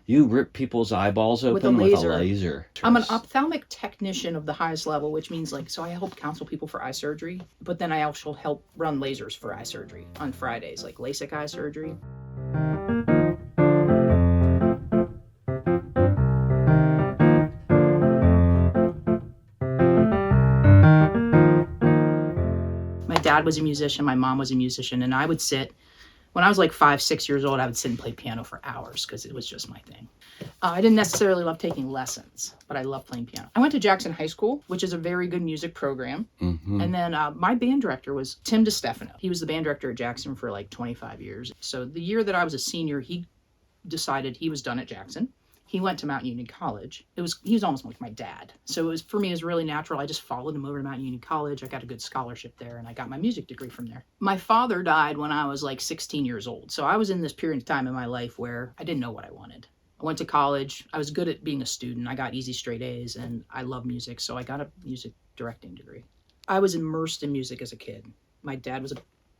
You rip people's eyeballs open with a laser. I'm an ophthalmic technician of the highest level, which means so I help counsel people for eye surgery, but then I also help run lasers for eye surgery on Fridays, like LASIK eye surgery. My dad was a musician, my mom was a musician, and I would sit, when I was like 5, 6 years old, I would sit and play piano for hours because it was just my thing. I didn't necessarily love taking lessons, but I loved playing piano. I went to Jackson High School, which is a very good music program. Mm-hmm. And then my band director was Tim DiStefano. He was the band director at Jackson for like 25 years. So the year that I was a senior, he decided he was done at Jackson. He went to Mount Union College. He was almost like my dad. So for me, it was really natural. I just followed him over to Mount Union College. I got a good scholarship there, and I got my music degree from there. My father died when I was like 16 years old. So I was in this period of time in my life where I didn't know what I wanted. I went to college. I was good at being a student. I got easy straight A's, and I love music. So I got a music directing degree. I was immersed in music as a kid. My dad was a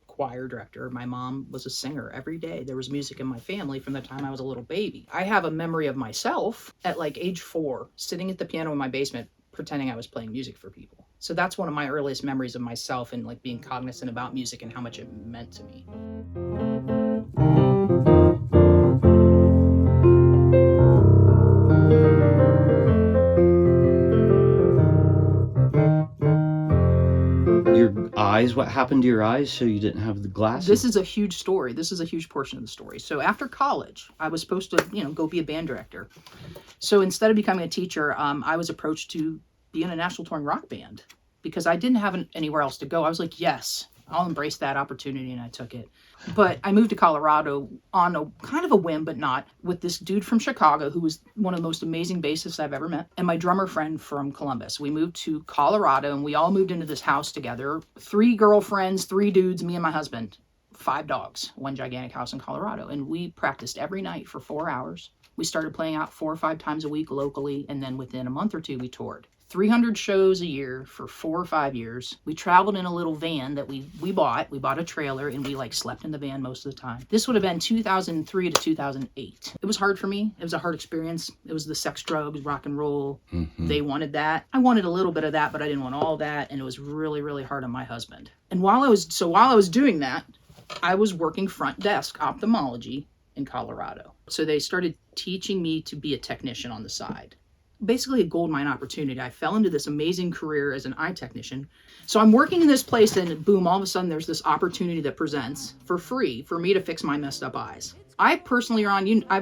choir director. My mom was a singer. Every day there was music in my family from the time I was a little baby. I have a memory of myself at like age 4 sitting at the piano in my basement pretending I was playing music for people. So that's one of my earliest memories of myself and like being cognizant about music and how much it meant to me. What happened to your eyes so you didn't have the glasses? This is a huge story. This is a huge portion of the story. So after college, I was supposed to, go be a band director. So instead of becoming a teacher, I was approached to be in a national touring rock band because I didn't have anywhere else to go. I was like, yes, I'll embrace that opportunity, and I took it. But I moved to Colorado on a kind of a whim, but not, with this dude from Chicago who was one of the most amazing bassists I've ever met, and my drummer friend from Columbus. We moved to Colorado, and we all moved into this house together. 3 girlfriends, 3 dudes, me and my husband, 5 dogs, one gigantic house in Colorado. And we practiced every night for 4 hours. We started playing out 4 or 5 times a week locally, and then within a month or 2, we toured. 300 shows a year for 4 or 5 years. We traveled in a little van that we bought. We bought a trailer, and we slept in the van most of the time. This would have been 2003 to 2008. It was hard for me. It was a hard experience. It was the sex, drugs, rock and roll. Mm-hmm. They wanted that. I wanted a little bit of that, but I didn't want all that. And it was really, really hard on my husband. And while I was doing that, I was working front desk ophthalmology in Colorado. So they started teaching me to be a technician on the side. Basically a goldmine opportunity. I fell into this amazing career as an eye technician. So I'm working in this place, and boom, all of a sudden there's this opportunity that presents for free for me to fix my messed up eyes. I personally,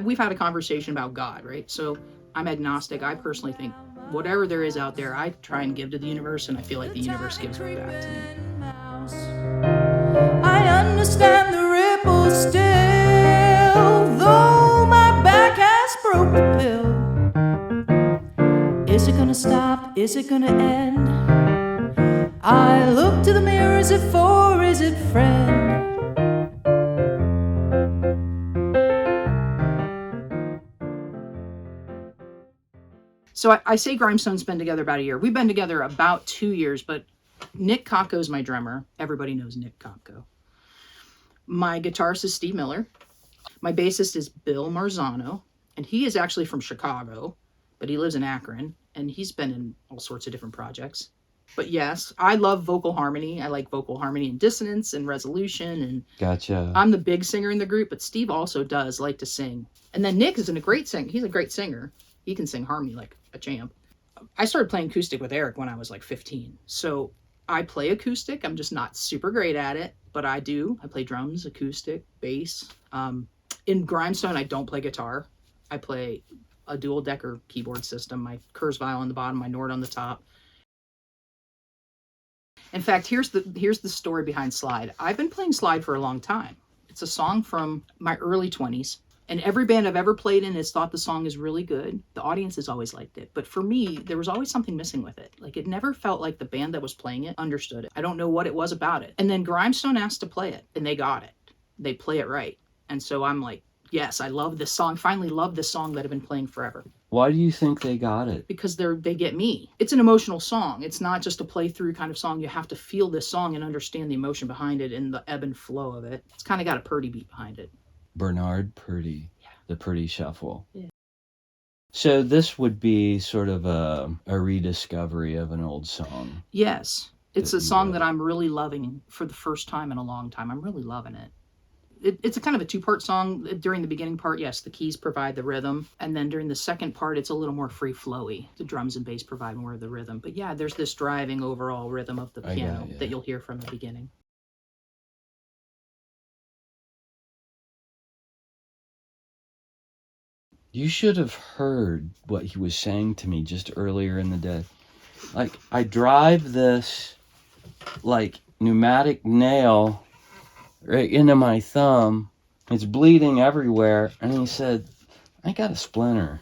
we've had a conversation about God, right? So I'm agnostic. I personally think whatever there is out there, I try and give to the universe, and I feel like the universe gives it back to me. I understand the ripples still, though my back has broke the pill. Is it gonna stop? Is it gonna end? I look to the mirror, is it foe, is it friend? So I say Grimestone's been together about a year. We've been together about 2 years, but Nick Kopko's my drummer. Everybody knows Nick Kopko. My guitarist is Steve Miller. My bassist is Bill Marzano, and he is actually from Chicago, but he lives in Akron, and he's been in all sorts of different projects. But yes, I love vocal harmony. I like vocal harmony and dissonance and resolution. And gotcha. I'm the big singer in the group, but Steve also does like to sing. And then Nick is a great singer. He's a great singer. He can sing harmony like a champ. I started playing acoustic with Eric when I was like 15. So I play acoustic. I'm just not super great at it, but I do. I play drums, acoustic, bass. In Grimestone, I don't play guitar. I play a dual decker keyboard system, my Kurzweil on the bottom, my Nord on the top. In fact, here's the story behind Slide. I've been playing Slide for a long time. It's a song from my early 20s, and every band I've ever played in has thought the song is really good. The audience has always liked it. But for me, there was always something missing with it. Like, it never felt like the band that was playing it understood it. I don't know what it was about it. And then Grimestone asked to play it, and they got it. They play it right. And so I'm like, yes, I love this song. Finally love this song that I've been playing forever. Why do you think they got it? Because they get me. It's an emotional song. It's not just a play through kind of song. You have to feel this song and understand the emotion behind it and the ebb and flow of it. It's kind of got a Purdy beat behind it. Bernard Purdy. Yeah. The Purdy Shuffle. Yeah. So this would be sort of a rediscovery of an old song. Yes. It's that a you song wrote. that I'm really loving for the first time in a long time. I'm really loving it. It's a kind of a two-part song. During the beginning part, yes, the keys provide the rhythm. And then during the second part, it's a little more free-flowy. The drums and bass provide more of the rhythm. But yeah, there's this driving overall rhythm of the I got piano it, yeah. that you'll hear from the beginning. You should have heard what he was saying to me just earlier in the day. Like, I drive this, like, pneumatic nail right into my thumb. It's bleeding everywhere. And he said, I got a splinter.